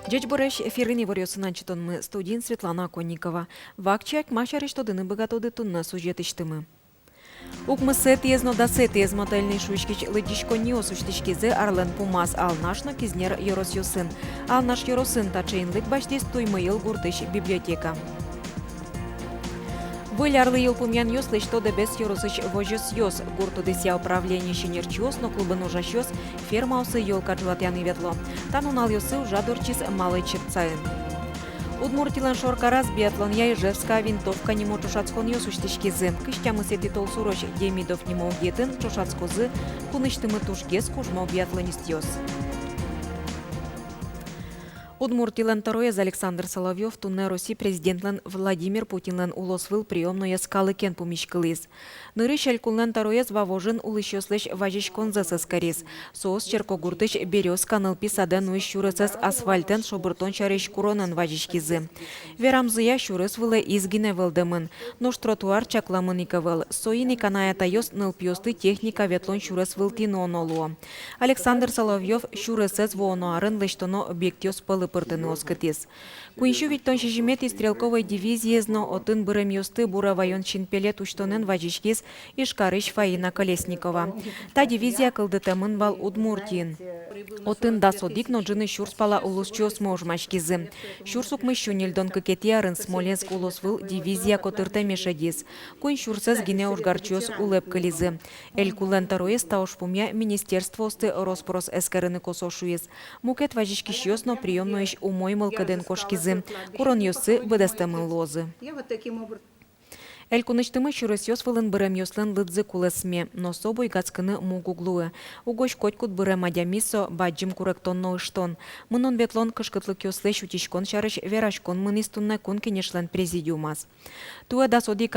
Джечбореш эфирыни варёсынан читонмы студин Светлана Конникова. Вакчак машариш тодыны богатоды тунна сюжет иштымы. Укмысы тезно да тез мотельный шучкич лыдишко не осуштишкизе Арлен Пумас алнашно кизнер Йоросюсын. Алнаш Йоросын тачейнлык баштис туймыйыл гуртыш библиотека. Вылярлы ел пумян ёслы, что да без Йоросыч вожёс ёс. Гурту деся управление щенерчёс, но клубы ножащёс, фермаусы ёлка джуатяны ветло. Танунал ёсы ужадорчис малый чепцаен. Удмуртилан шоркарас биатлон я Ижевска винтовка не мо чушацкон ёсуштишкизы. Кыштямы сети толсуроч Демидов не мог гетін чушацкозы, куныштымы тушгес кужмо биатлонист ёс. Удмуртилан тароез Александр Соловьев тунне России президентлан Владимир Путинлан улосвыл приемное скалыкен пумишкылыз. Нырыш алькулнан тароез вавожын улышёслыш важиш конзасыз карис. Соос черкогуртыш берёзка нылпи сада нуиш шурысыз асфальтен шобыртон чарыш куронан важишкизы. Верамзыя шурыс вылы изгине вылдымын. Нуш тротуар чакламыника выл. Соини канаята ёс нылпиосты техника ветлон шурыс вылтино онолуо. Александр Соловьев шурысыз воонуарын лыштоно объектёс пылы пыртыны оскытыз. Куиншу виттон шижимети стрелковой дивизии зно отын бырым ёсты бура вайон чинпелет уштонен важишкиз Ишкарыш Фаина Колесникова. Та дивизия кылдытымын вал Удмуртиин. Отын да содик но джины шурспала улусчос можмашкизы. Шурсук мыщунильдон кыкетиарын Смоленск улосвыл дивизия котырте мешадиз. Куин шурсыз гине ургарчос улепкализы. Эль кулен тароес таушпумя министерство осты Роспрос эскерыны косошуиз. Мукет важишкиш но приемно иш умоймыл каден кошкизы. Курон ёсы быдастамын лозы. Эль куныштымы шурыс ёсвылын бырем ёслын лыдзы кулесме, но собой гацкыны мугуглуы. Угош котькут бырем адямисо баджим куректонно ыштон. Мынон бетлон кышкытлык ёслы шутишкон шарыш верашкон мынистунна кун кенешлен президиумас. Туа дасодик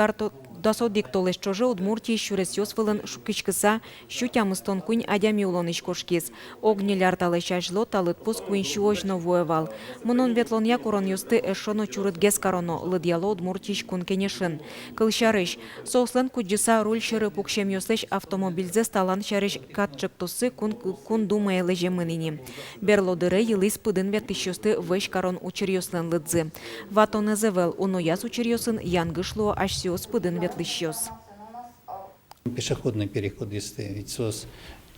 толеш чоже Удмуртии шурыс ёсвылын шукичкыса шутямыстон кунь адями улон ишкошкиз. Огнеляр талешажло талытпус кунь шуожно воевал. Мынон бетлон я курон ёсты эшоно чурыт гескароно лыдьяло Удмуртиш кун кенешын. Кылшарыш. Сослен куджиса руль шыры пукшем ёслеш автомобильзе сталан шарыш катчык тусы кун думае лежемынини. Берлодыры йылыс пыдын вертыш ёсты вэш карон учер ёслен лыдзы. Ватон эзевел унояс учер ёсын янгышло аж сёс пыдын ветлыш ёс. Пешеходный переход есть, ведь сос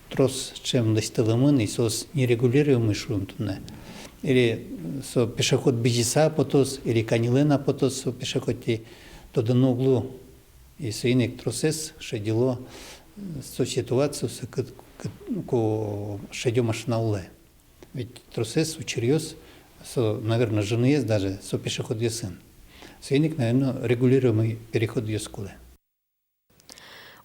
трос чем достовымын и сос нерегулируемый шум тунне. Или со пешеход бежиса потос, или канилена потос со пешеходи то до углу и свинек тросес шедило со ситуацию ко шедё машина уле. Ведь тросес учерёс со, наверное, жены есть даже со пешеход сын. Свинек, наверное, регулируемый переход ёскуле.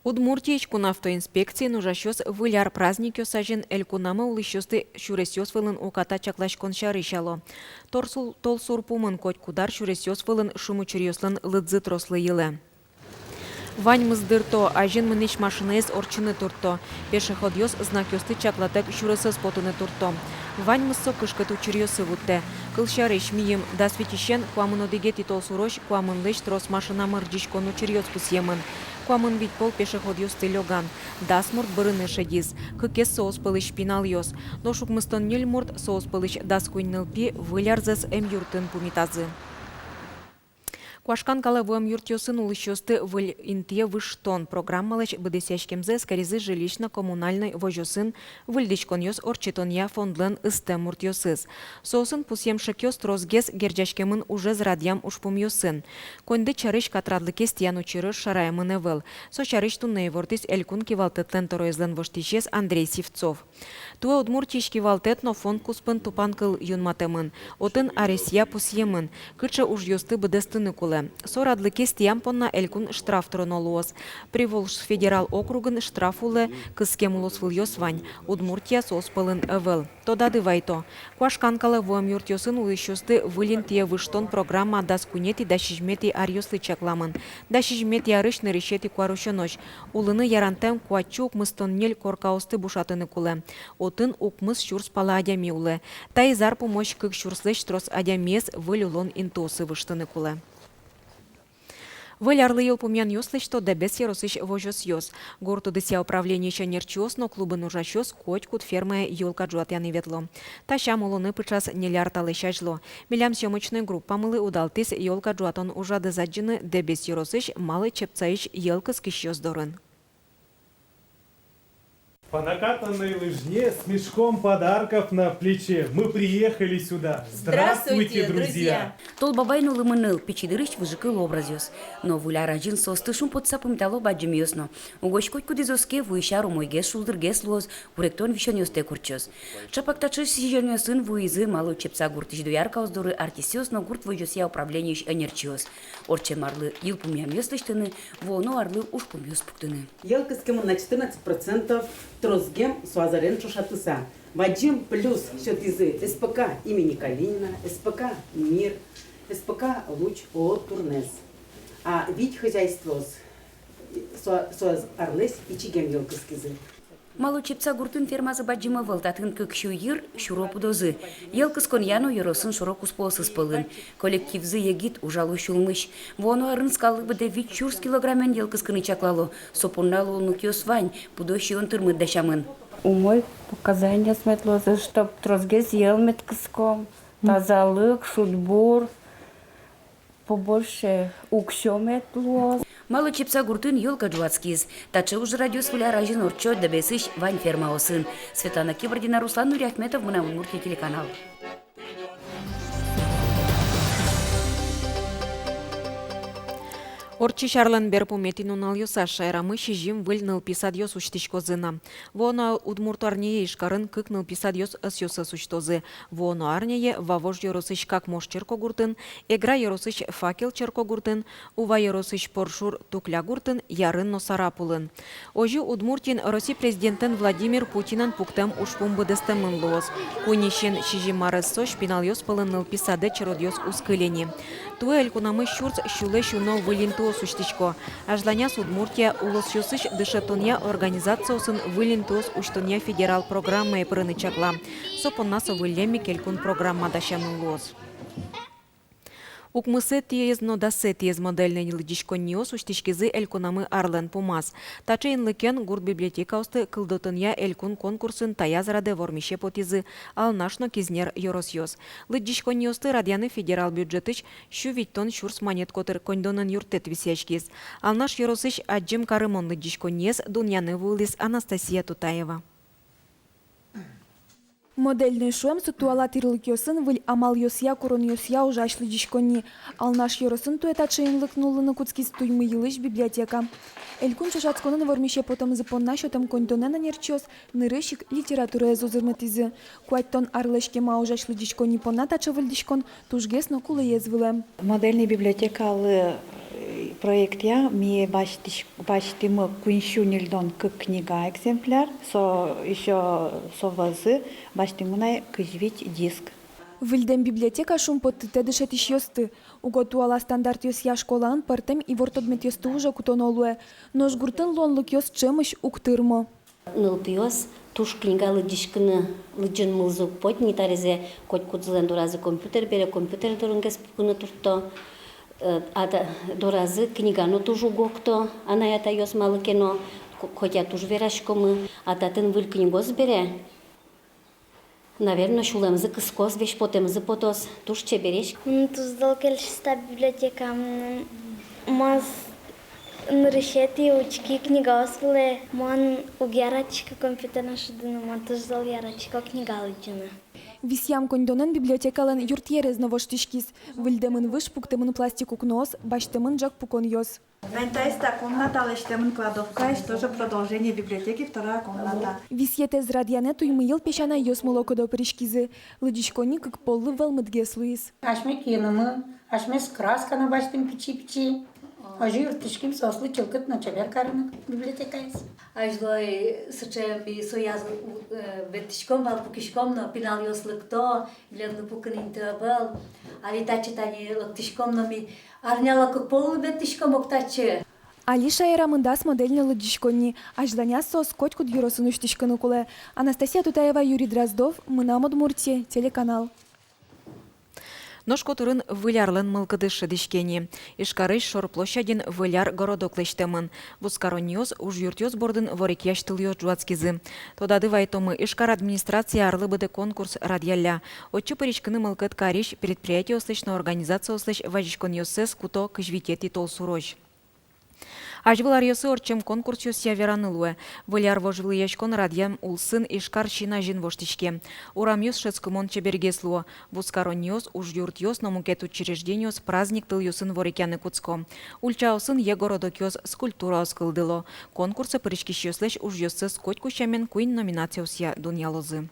Удмуртиич кун автоинспекции нужащёс выляр праздник ёсажен эль кунама улышёсты шуресёс вылын уката чаклашкон шарышало. Толсур пумын коть кудар шуресёс вылын шумучерёслын лыдзы трослы йылы. Вань мыздырто, ажен мыныч машинес орчыны турто. Пешеход ёс знак ёсты чаклатек шуресёс потыны турто. Вань мыссо кышкыт учерёсы вутте. Кылшарыш мийым да светищен куамын одигети толсурош куамын лыш трос машина мырджишкон учерёс пусьемын. Куамын вид пол пешеход ёс тылёган. Дасмурт бырыны шедиз. Кыкес соос пылыш пинал ёс. Но шукмыстон нельмурт соос пылыш даскуйн нылпи вылярзес эм юртын пумитазы. Куашкан калавым юртёсын улышёсты выль интие выштон программалыч быдесяшкемзе скоризы жилищно-коммунальной вожёсын выльдичкон ёс орчитонья фондлен ыстем уртёсыз. Сосын пусьем шекёс трозгес герджашкемын уже зрадьям ушпум ёсын. Конды чарыш катрадлыке стиян учерыш шараемын эвыл. Со чарыш тунней вортис элькун кивалтетлен тороезлен воштичес Андрей Сивцов. Туа удмуртиш кивалтет но фон куспын тупанкыл юнматемын. Отын аресия пусьемын. Кыча уж ёсты быдестыны кулы. Сорадлыке стиям понна элькун штраф тронолуос. Приволжск федерал округын штраф улы кыскем улосвыл ёсвань. Удмуртия соспылын эвел. Тодады вайто. Куашканкалы вуам юртёсын улышёсты вылин тие выштон программа даскунети да шижмети арьёслы чакламын. Да шижмети арышны решети куарушонош. Улыны ярантем куачу укмыстон нель коркаосты бушатыны кулы. Отын укмыс шурс пала адями улы. Тайзар помощь кык шурслыш трос адямес вылюлон интосы выштыны кулы. Вылярлы ел пумян ёслыч, что дебес еросыч вожос ёс. Горту дыся управление еще нерчёс, но клубы нужачёс, котькут ферма ёлка джуатяны ветло. Таща молоны пычас нелярталы щажло. Милям съемочной группа мылы удалтыс ёлка джуатон ужады заджины дебес еросыч малы чепцаич ёлка скищёс дорын. По накатанной лыжне с мешком подарков на плече мы приехали сюда. Здравствуйте, друзья! Тол бабайну лымыныл, печидырыч выжикыл образёс. Но вуляра жин состышым подсапым тало баджимёсно. Угощ котку дизоске вуищару мойге шулдыргес лоз, уректон вишонёсте курчёс. Чапактачыш сижернёсын вуизы малу чепца гуртыч дуярка оздоры артисёс, но гурт выжёсья управленияш энерчёс. Орче марлы ил пумям ёслыштыны, воно арлы уж пумёс пуктыны. Елкоскому на 14%, Тросгем Суазарен Шушатыса. Вадим плюс счет из СПК имени Калинина, СПК Мир, СПК Луч ООО Турнес. А ведь хозяйство Суаз Арлес и Чигем Елкоскизы. Малу чепца гуртын фермазы баджима вылтатын кыкшу йыр шуропу дозы. Елкыс коньяну еросын шурокус полсыз пылын. Коллективзы егит ужалу шулмыш. Воно арын скалы быде вич чурс килограммен елкыс кыны чаклалу. Сопунналу нукиос вань, пудощи он тырмыт дашамын. Умой показания сметлозы, чтоб трозге съел меткиском, тазалык, шутбур, побольше уксё метлоз. Малу чепца гуртын ёлка джуацкиз. Тачы уж радиос вуляра жин орчо дебесыш вань ферма осын. Светлана Кибордина, Руслан Нуряхметов, Мына Удмуртия телеканал. Орчи шарлан берпу метинунал ёса шайрамы шижим выль нылписад ёс уштишко зына. Воно удмуртарнее ишкарын кык нылписад ёс ыс ёсы суштозы. Воно арнее вавож ёросыш как мош черко гуртын, эгра ёросыш факел черко гуртын, ува ёросыш поршур тукля гуртын, ярын носара пулын. Ожи Удмуртин Россия президентен Владимир Путинан пуктем ушпум быдыстымын лоз. Кунищен шижим марыз сош пинал ёс пылын нылписаде чарод ёс ускылени. Туэль кунамы щурц щуле щуно вылинту суштичко. Ажланяс Удмуртия улос юсыш дышетония организациясын вылинтуос уштония федерал программа и прынычакла. Сопоннаса вылеми келькун программа дашамын лоз. Укмысы тиез нодасы тиез модельный лыдичко ниос уштичкизы элькунамы арлен пумаз. Тачейн лыкен гурт библиотека усты кылдотыния элькун конкурсын таязраде вормище потизы алнашно кизнер yorosьёс. Лыдичко ниосты радияны федерал бюджетыч шу виттон шурс монет котыр кондонын юртет висячкиз. Алнаш yorosыч аджим карымон лыдичко ниес дуньяны вулис Анастасия Тутаева. Модельный шуэм сутуала тирлык ёсын выль амал ёсья курон ёсья ужашлы дишкони. Ал наш ёросын туэтачейнлык нулыны куцкиз туймы йылыш библиотека. Элькун чушацконын вормище потом запонна шотом контонена нерчёс нырыщик литература эзузырмытизы. Куайттон арлышке ма ужашлы дишкони понна тачывыль дишкон тужгес но кулы езвылем. Модельный библиотекалы проект я ми баштимы куншунилдон как книга экземпляр, со еще совазы баштимынай кыжвить диск. Вильдем библиотека шум под тедышет иш ёсты. Уготуала стандарт ёсья школаан партем и вортодмет ёсты уже кутонолуэ. Но жгуртын лонлык ёс чемыш уктырмо. Нылпиос туш книга лыдишкыны лыджын мылзук потни тарезе коть кудзылен доразы компьютер бере компьютер дорынгес пукыны турто. Ада доразы книгано тужу гокто, ана ята ёс малыкено, хотя туж верашкомы, ататын выль книгоз бере. Наверное, шулемзы кыскоз веш потемзы потос, туж че береш. Туздал келшиста библиотека, маз нырышети учки книга освле, ман угярачка компьютерна шудыны, ман туздал ярачка книга лыджыны. Висям кондонен библиотекален юртьерез новоштишкиз. Вильдемын выш пуктемын пластику кнос, баштемын жак пукон ёс. Вентайста комната, лештемын кладовка, и тоже продолжение библиотеки, вторая комната. Висьете зрадьяне туймыйыл пешана ёс молокодо пришкизы. Лыдишкони как полы велмыдгес луис. Ашме кинымы, ашме с красканы баштым пичи-пичи. Ажи юртышким сослы чылкыт на чабер карынык библиотекайс. Ажлой сычем сояз ветишком бал пукишком но пинал ёслыкто, гледны пукынинты был. Али тачы тани лыктышком но ми арняла как полы ветишком октачы. Алиша эрамындас модельный лыдишкони, ажданя сос котькуд юросын уштишканы куле. Анастасия Тутаева, Юрий Дроздов, Мына Удмуртия, телеканал. Ножко турын вылярлын мылкыдышы дишкени. Ишкарыш шорплощадин выляр городок лештемын. Вускароньоз уж юртёз бордын ворикяш тыльёз жуацкизы. Тодады вайтомы Ишкар администрация арлыбыды конкурс радиалля. Отчы паричкыны мылкыд кариш предприятие ослышна организация ослыш вajishкон йосес куто кыжвитети толсурож. Ажвылар йосы орчем конкурс йосия веранылуэ. Выляр вожвыл яшкон радиям улсын Ишкар шина жин воштичке. Урам йос шецкымон чебергеслуо. Вускарон йос уж юрт йос номукет учреждениос праздник тыл йосын ворикяны куцко. Ульчаосын егородок йос скульптура оскылдыло. Конкурсы паричкиш йослеш уж йосы скоть кущамен куин номинация осия дуньялозы.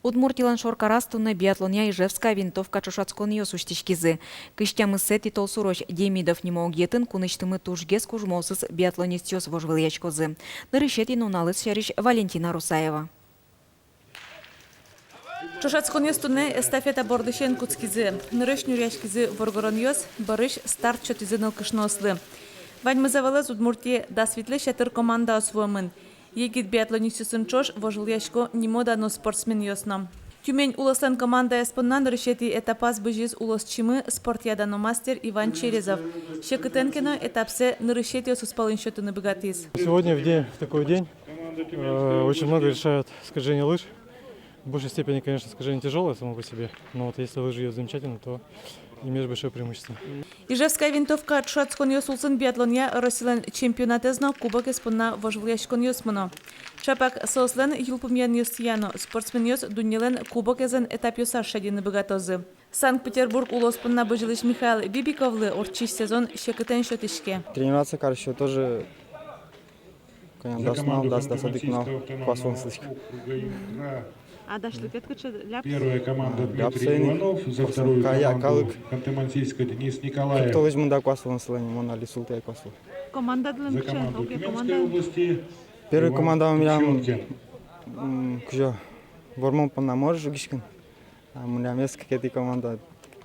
Удмуртилан шоркарастуны биатлония Ижевская винтовка чушацкон йосуштичкизы. Кыштямы сети толсуроч Демидов немогетін куныштымы тужгес кужмосыз биатлонист йос вожвыл ячкозы. Нырышети нуналыс шариш Валентина Русаева. Чушацкон йостуны эстафета бордышен куцкизы. Нырыш нюряшкизы воргорон йос, барыш старт чотизыныл кышнослы. Ваньмы завалыз Удмуртия дасвитлы шатыр команда освоемын. Егит биатлонистюсын чош вожыл яшко немодано спортсмен йосном. Тюмень уласлан команда эспоннан решети этапас быжиз улос чимы спортядано мастер Иван Черезов. Щекытенкино этапсе на решете суспалын счету на богатис. Сегодня в такой день очень много решают скольжение лыж. В большей степени, конечно, скольжение тяжелое само по себе, но вот если лыжи идут замечательно, то имеешь большое преимущество. Ижевская винтовка чушацкон йосулсын биатлония Россиялен чемпионатезно кубок эспонна вожвыл яшкон йосмыно. Чапак сослен юлпумьян йосияно спортсмен йос дуньелен кубок эзен этап йосар шадины богатозы. Санкт-Петербург улоспынна быжилыш Михаил Бибиковлы орчиш сезон щекытен счетишке. Тренироваться, короче, тоже достаточно классный слышка. А дошли петкача ляп? Первая команда Дмитрий Иванов, за вторую команду Ханты-Мансийская Денис Николаев. Кто возьмет до классового населения, он алисул тя классов. Команда За команду Тюменской области. Первая команда у меня кужо вормон понамор жугишкин. А у меня место какая-то команда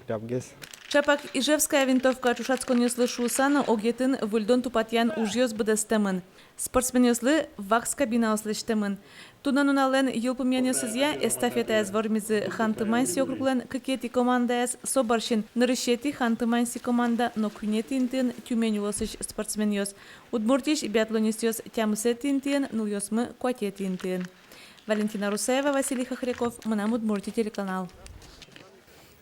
ляпгес. Чапак Ижевская винтовка чушацкон йослы шусана огетын вульдон тупатьян уж йос бдестемын. Спортсмен йослы вакс кабина ослештемын. Тунан унален йылпымьян йосызя эстафета эз вормизы Ханты-Манси округлен кыкети команда эз собаршин нырышети Ханты-Манси команда но күнети интын Тюмень улосыш спортсмен йос. Удмуртиш биатлонист йос тямысети интын нул йосмы куатети интын. Валентина Русаева, Василий Хохряков, Мынам Удмурти телеканал.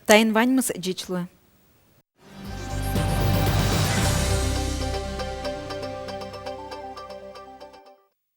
Тайн ваньмыз джичлы.